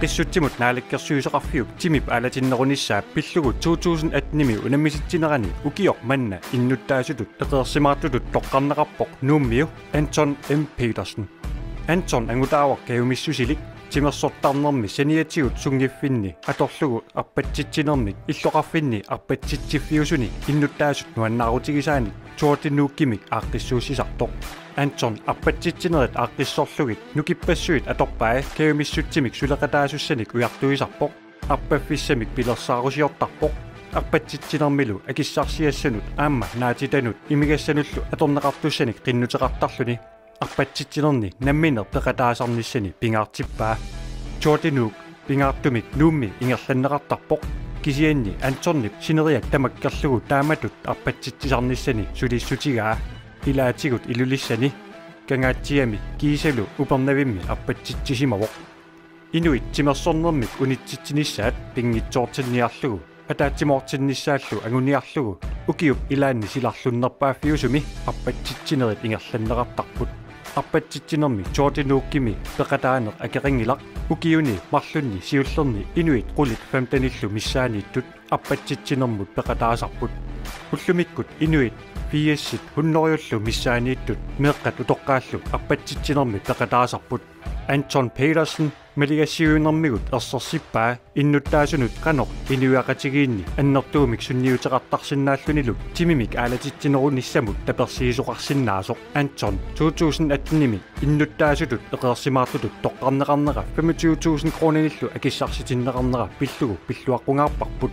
qissuttimut naalikkersuisoqarfiuk timip alatinnerunissaa pillugu 2018 unammisittinerani ukior manna innuttaasutut eqersimaartutut toqqarneqarpoq nuummiu Anton M. Petersen. Anton angutaawar kayumissusilik timersortarnermi saniatigut sungiffinni atorlugu arpatsitsinermik illoqarfinni arpatsitsiffiusuni innuttaasut nuannarutigisaani tuortinuukkimik aaqqissuussisartoq. Anton arpatsitsinerit aaqqissorlugit nukipassuit atorpaa kayumissuttimik suleqataasussaniq ujartuisarpoq arpaffissamik pilersaarusiortarpoq arpatsitsinermilu akissarsiassanut aamma naatitanut imigassanullu atorneqartussanik qinnuteqartarluni arpatsitsinerni namminer peqataasarnissani pingaartippaa tuortinuuk pingaartumik nuummi ingerlanneqartarpoq kisianni Antonnip sineriak tamakkerlugu taamatut arpatsitsisarnissani sulissutigaa ilaatigut ilulissani kangaatsiami kiisalu upernavimmi arpatsitsisimawoq inuit timersornermik unitsitsinnissaat pingitsoortinniarlugu ataatimortinnissaallu anguniarlugu ukiup ilaanni silarlunnerpaaffiusumi arpatsitsinerit ingerlanneqartarput arpatsitsinermi tuortinuukkimi peqataaneq akeqingilaq ukiuni marlunni siullerni inuit qulit 15 missaaniittut arpatsitsinermut peqataasarput ullumikkut inuit fiassit hunnoriullu missaaniittut meeqqat utoqqaallu arpatsitsinermi peqataasarput Anton Petersen meligassiuinermigut ersorsippaa innuttaasunut qanoq inuaqatigiinni annertuumik sunniuteqartarsinnaalluniluk timimik aalatitsinerunnissamut tapersiisuqarsinnaasoq Anton 2018 innuttaasutut eqersimaartutut toqqarneqarnera 25,000 kroonanillu akissarsitinneqarnera pillugu pilluaqqungaarparput